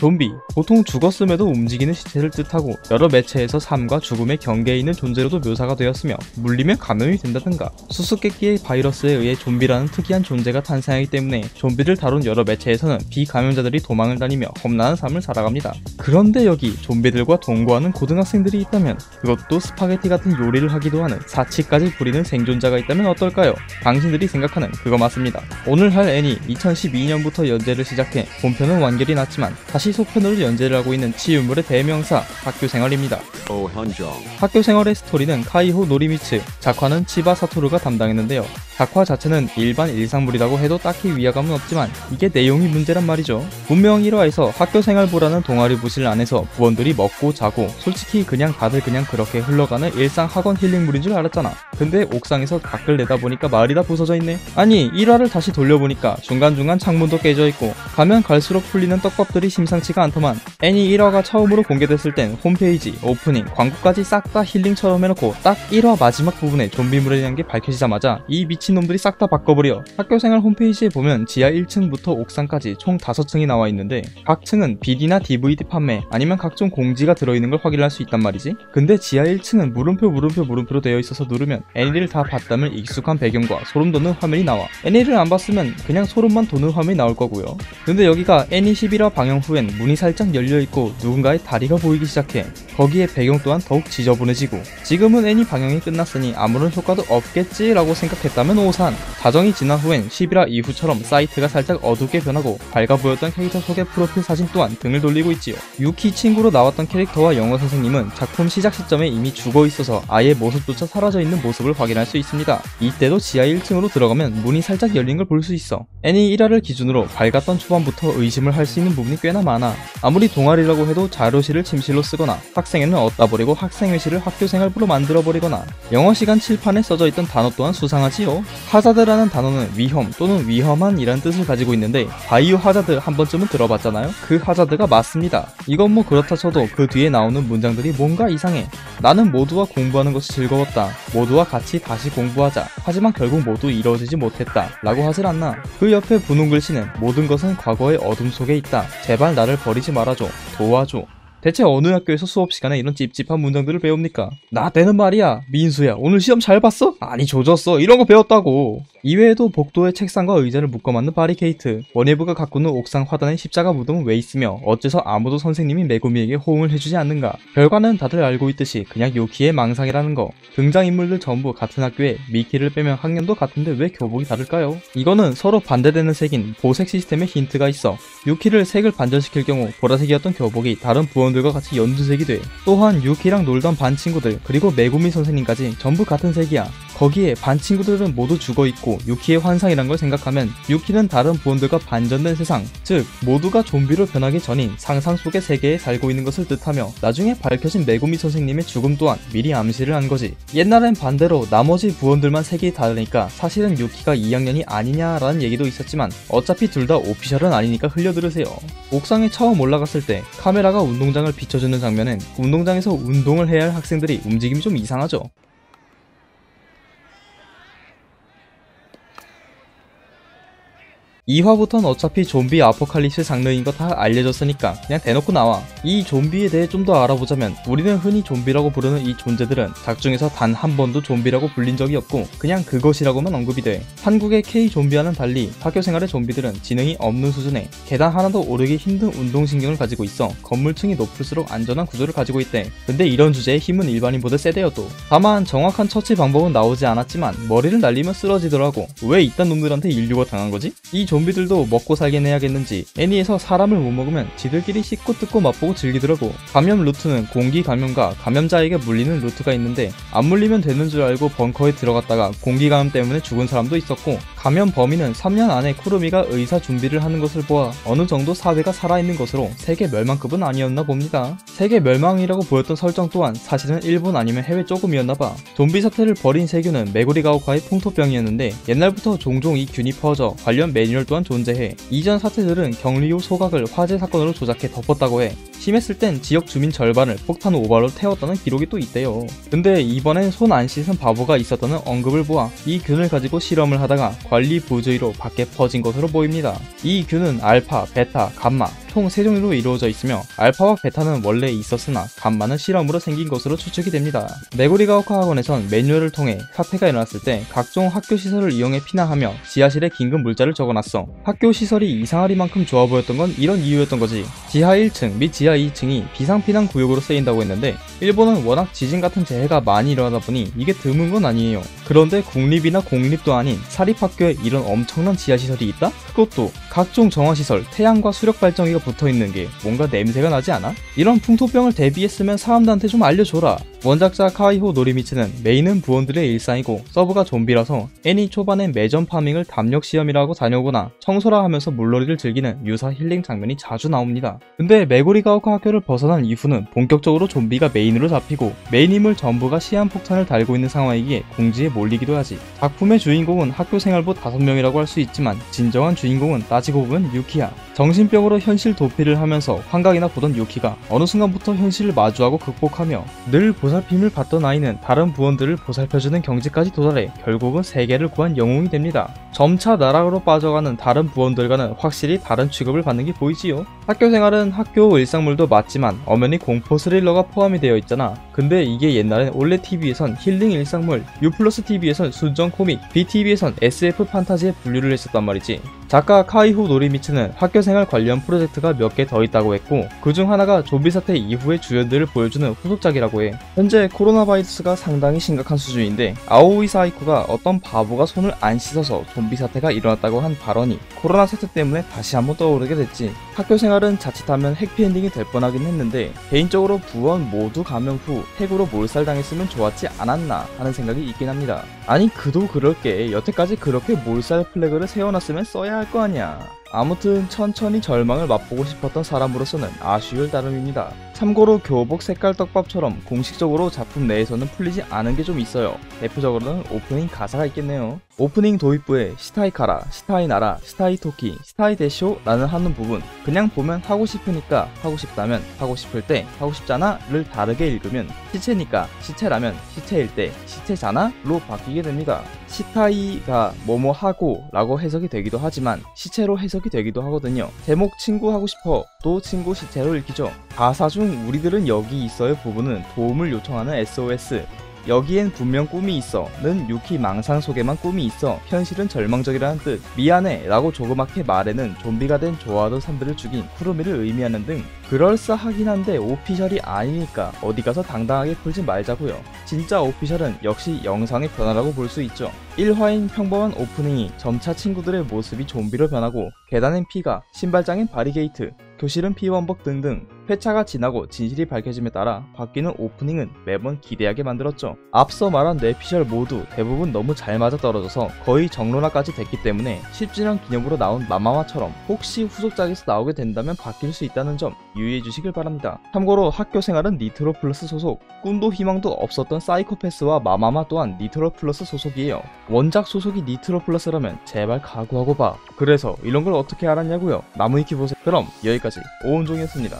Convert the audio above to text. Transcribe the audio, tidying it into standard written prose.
좀비, 보통 죽었음에도 움직이는 시체를 뜻하고 여러 매체에서 삶과 죽음의 경계에 있는 존재로도 묘사가 되었으며 물리면 감염이 된다든가 수수께끼의 바이러스에 의해 좀비라는 특이한 존재가 탄생하기 때문에 좀비를 다룬 여러 매체에서는 비감염자들이 도망을 다니며 험난한 삶을 살아갑니다. 그런데 여기 좀비들과 동거하는 고등학생들이 있다면, 그것도 스파게티 같은 요리를 하기도 하는 사치까지 부리는 생존자가 있다면 어떨까요? 당신들이 생각하는 그거 맞습니다. 오늘 할 애니 2012년부터 연재를 시작해 본편은 완결이 났지만 다시 속편으로 연재를 하고 있는 치유물의 대명사 학교생활입니다. 학교생활의 스토리는 카이호 노리미츠, 작화는 치바 사토루가 담당했는데요. 작화 자체는 일반 일상물이라고 해도 딱히 위화감은 없지만 이게 내용이 문제란 말이죠. 분명 1화에서 학교생활부라는 동아리 부실 안에서 부원들이 먹고 자고 솔직히 그냥 다들 그냥 그렇게 흘러가는 일상 학원 힐링물인 줄 알았잖아. 근데 옥상에서 밖을 내다보니까 마을이 다 부서져 있네. 아니 1화를 다시 돌려보니까 중간중간 창문도 깨져 있고 가면 갈수록 풀리는 떡밥들이 심상치가 않더만. 애니 1화가 처음으로 공개됐을 땐 홈페이지, 오프닝, 광고까지 싹 다 힐링처럼 해놓고 딱 1화 마지막 부분에 좀비물에 대한 게 밝혀지자마자 이 미친놈들이 싹 다 바꿔버려. 학교생활 홈페이지에 보면 지하 1층부터 옥상까지 총 5층이 나와 있는데 각 층은 BD나 DVD 판매 아니면 각종 공지가 들어있는 걸 확인할 수 있단 말이지. 근데 지하 1층은 물음표로 되어 있어서 누르면 애니를 다 봤다면 익숙한 배경과 소름 돋는 화면이 나와. 애니를 안 봤으면 그냥 소름만 돋는 화면이 나올 거고요. 근데 여기가 애니 11화 방영 후엔 문이 살짝 열려있고 누군가의 다리가 보이기 시작해. 거기에 배경 또한 더욱 지저분해지고, 지금은 애니 방영이 끝났으니 아무런 효과도 없겠지 라고 생각했다면 오산. 자정이 지난 후엔 11화 이후처럼 사이트가 살짝 어둡게 변하고 밝아 보였던 캐릭터 소개 프로필 사진 또한 등을 돌리고 있지요. 유키 친구로 나왔던 캐릭터와 영어 선생님은 작품 시작 시점에 이미 죽어 있어서 아예 모습조차 사라져 있는 모습을 확인할 수 있습니다. 이때도 지하 1층으로 들어가면 문이 살짝 열린 걸 볼 수 있어. 애니 1화를 기준으로 밝았던 초반부터 의심을 할 수 있는 부분이 꽤나 많아. 아무리 동아리라고 해도 자료실을 침실로 쓰거나 학생회는 어디다 버리고 학생회실을 학교생활부로 만들어버리거나 영어 시간 칠판에 써져 있던 단어 또한 수상하지요. 하자드라는 단어는 위험 또는 위험한 이란 뜻을 가지고 있는데 바이오 하자드 한 번쯤은 들어봤잖아요? 그 하자드가 맞습니다. 이건 뭐 그렇다 쳐도 그 뒤에 나오는 문장들이 뭔가 이상해. 나는 모두와 공부하는 것이 즐거웠다. 모두와 같이 다시 공부하자. 하지만 결국 모두 이루어지지 못했다. 라고 하질 않나. 그 옆에 분홍 글씨는 모든 것은 과거의 어둠 속에 있다. 제발 나를 버리지 말아줘. 도와줘. 대체 어느 학교에서 수업 시간에 이런 찝찝한 문장들을 배웁니까? 나 때는 말이야. 민수야, 오늘 시험 잘 봤어? 아니 조졌어. 이런 거 배웠다고. 이외에도 복도에 책상과 의자를 묶어맞는 바리케이트, 원예부가 가꾸는 옥상 화단에 십자가 무덤은 왜 있으며 어째서 아무도 선생님이 메구미에게 호응을 해주지 않는가. 결과는 다들 알고 있듯이 그냥 유키의 망상이라는 거. 등장인물들 전부 같은 학교에 미키를 빼면 학년도 같은데 왜 교복이 다를까요? 이거는 서로 반대되는 색인 보색 시스템에 힌트가 있어. 유키를 색을 반전시킬 경우 보라색이었던 교복이 다른 부원들과 같이 연두색이 돼. 또한 유키랑 놀던 반 친구들 그리고 메구미 선생님까지 전부 같은 색이야. 거기에 반 친구들은 모두 죽어있고 유키의 환상이란 걸 생각하면 유키는 다른 부원들과 반전된 세상, 즉 모두가 좀비로 변하기 전인 상상 속의 세계에 살고 있는 것을 뜻하며 나중에 밝혀진 메구미 선생님의 죽음 또한 미리 암시를 한 거지. 옛날엔 반대로 나머지 부원들만 색이 다르니까 사실은 유키가 2학년이 아니냐라는 얘기도 있었지만 어차피 둘 다 오피셜은 아니니까 흘려들으세요. 옥상에 처음 올라갔을 때 카메라가 운동장을 비춰주는 장면은 운동장에서 운동을 해야 할 학생들이 움직임이 좀 이상하죠. 2화부터는 어차피 좀비 아포칼립스 장르인 거 다 알려졌으니까 그냥 대놓고 나와. 이 좀비에 대해 좀 더 알아보자면 우리는 흔히 좀비라고 부르는 이 존재들은 작중에서 단 한 번도 좀비라고 불린 적이 없고 그냥 그것이라고만 언급이 돼. 한국의 K-좀비와는 달리 학교생활의 좀비들은 지능이 없는 수준에 계단 하나도 오르기 힘든 운동신경을 가지고 있어 건물층이 높을수록 안전한 구조를 가지고 있대. 근데 이런 주제의 힘은 일반인보다 세대여도. 다만 정확한 처치 방법은 나오지 않았지만 머리를 날리면 쓰러지더라고. 왜 이딴 놈들한테 인류가 당한 거지? 이 좀비들도 먹고 살긴 해야겠는지 애니에서 사람을 못 먹으면 지들끼리 씹고 뜯고 맛보고 즐기더라고. 감염 루트는 공기 감염과 감염자에게 물리는 루트가 있는데 안 물리면 되는 줄 알고 벙커에 들어갔다가 공기 감염 때문에 죽은 사람도 있었고, 감염 범위는 3년 안에 쿠루미가 의사 준비를 하는 것을 보아 어느 정도 사회가 살아있는 것으로 세계 멸망급은 아니었나 봅니다. 세계 멸망이라고 보였던 설정 또한 사실은 일본 아니면 해외 조금이었나봐. 좀비 사태를 벌인 세균은 메구리가오카의 풍토병이었는데 옛날부터 종종 이 균이 퍼져 관련 매뉴얼 또한 존재해. 이전 사태들은 격리후 소각을 화재 사건으로 조작해 덮었다고 해. 심했을 땐 지역 주민 절반을 폭탄 오발로 태웠다는 기록이 또 있대요. 근데 이번엔 손 안 씻은 바보가 있었다는 언급을 보아 이 균을 가지고 실험을 하다가 관리 부주의로 밖에 퍼진 것으로 보입니다. 이 균은 알파, 베타, 감마, 총 3종류로 이루어져 있으며 알파와 베타는 원래 있었으나 감마는 실험으로 생긴 것으로 추측이 됩니다. 메구리가오카 학원에선 매뉴얼을 통해 사태가 일어났을 때 각종 학교 시설을 이용해 피난하며 지하실에 긴급 물자를 적어놨어. 학교 시설이 이상하리만큼 좋아 보였던 건 이런 이유였던 거지. 지하 1층 및 지하 2층이 비상피난 구역으로 쓰인다고 했는데 일본은 워낙 지진 같은 재해가 많이 일어나다 보니 이게 드문 건 아니에요. 그런데 국립이나 공립도 아닌 사립학교에 이런 엄청난 지하시설이 있다? 그것도 각종 정화시설, 태양과 수력발전기가 붙어있는 게 뭔가 냄새가 나지 않아? 이런 풍토병을 대비했으면 사람들한테 좀 알려줘라. 원작자 카이호 노리미츠는 메인은 부원들의 일상이고 서브가 좀비라서 애니 초반엔 매점 파밍을 담력 시험이라 하고 다녀오거나 청소라 하면서 물놀이를 즐기는 유사 힐링 장면이 자주 나옵니다. 근데 메구리가오카 학교를 벗어난 이후는 본격적으로 좀비가 메인으로 잡히고 메인 인물 전부가 시한폭탄을 달고 있는 상황이기에 궁지에 몰리기도 하지. 작품의 주인공은 학교 생활부 5명이라고 할 수 있지만 진정한 주인공은 따지고 보면 유키야. 정신병으로 현실 도피를 하면서 환각이나 보던 유키가 어느 순간부터 현실을 마주하고 극복하며 늘 보살핌을 받던 아이는 다른 부원들을 보살펴주는 경지까지 도달해 결국은 세계를 구한 영웅이 됩니다. 점차 나락으로 빠져가는 다른 부원들과는 확실히 다른 취급을 받는 게 보이지요. 학교 생활은 학교 일상물도 맞지만 엄연히 공포 스릴러가 포함이 되어 있잖아. 근데 이게 옛날엔 올레 TV에선 힐링 일상물, U+ TV에선 순정 코믹, BTV에선 SF 판타지에 분류를 했었단 말이지. 작가 카이호 노리미츠는 학교생활 관련 프로젝트가 몇 개 더 있다고 했고 그중 하나가 좀비 사태 이후의 주연들을 보여주는 후속작이라고 해. 현재 코로나 바이러스가 상당히 심각한 수준인데 아오이 사이코가 어떤 바보가 손을 안 씻어서 좀비 사태가 일어났다고 한 발언이 코로나 사태 때문에 다시 한번 떠오르게 됐지. 학교 생활은 자칫하면 해피엔딩이 될 뻔하긴 했는데 개인적으로 부원 모두 감염 후 핵으로 몰살당했으면 좋았지 않았나 하는 생각이 있긴 합니다. 아니 그도 그럴 게 여태까지 그렇게 몰살 플래그를 세워놨으면 써야 할 거 아니야. 아무튼 천천히 절망을 맛보고 싶었던 사람으로서는 아쉬울 따름입니다. 참고로 교복 색깔 떡밥처럼 공식적으로 작품 내에서는 풀리지 않은 게 좀 있어요. 대표적으로는 오프닝 가사가 있겠네요. 오프닝 도입부에 시타이카라, 시타이나라, 시타이토키, 시타이데쇼 라는 하는 부분 그냥 보면 하고 싶으니까 하고 싶다면 하고 싶을 때 하고 싶잖아 를 다르게 읽으면 시체니까 시체라면 시체일 때 시체잖아 로 바뀌게 됩니다. 시타이가 뭐뭐 하고 라고 해석이 되기도 하지만 시체로 해석이 되기도 하거든요. 제목 친구 하고 싶어 또 친구 시체로 읽히죠. 가사 중 우리들은 여기 있어의 부분은 도움을 요청하는 SOS, 여기엔 분명 꿈이 있어 는 유키 망상 속에만 꿈이 있어 현실은 절망적이라는 뜻, 미안해 라고 조그맣게 말에는 좀비가 된 좋아하던 사람들을 죽인 쿠루미를 의미하는 등 그럴싸하긴 한데 오피셜이 아니니까 어디가서 당당하게 풀지 말자고요. 진짜 오피셜은 역시 영상의 변화라고 볼 수 있죠. 1화인 평범한 오프닝이 점차 친구들의 모습이 좀비로 변하고 계단엔 피가, 신발장엔 바리게이트, 교실은 피원복 등등 회차가 지나고 진실이 밝혀짐에 따라 바뀌는 오프닝은 매번 기대하게 만들었죠. 앞서 말한 뇌피셜 모두 대부분 너무 잘 맞아떨어져서 거의 정론화까지 됐기 때문에 10주년 기념으로 나온 마마마처럼 혹시 후속작에서 나오게 된다면 바뀔 수 있다는 점 유의해주시길 바랍니다. 참고로 학교생활은 니트로 플러스 소속, 꿈도 희망도 없었던 사이코패스와 마마마 또한 니트로 플러스 소속이에요. 원작 소속이 니트로 플러스라면 제발 각오하고 봐. 그래서 이런 걸 어떻게 알았냐고요? 나무위키 보세요. 그럼 여기까지 오은종이었습니다.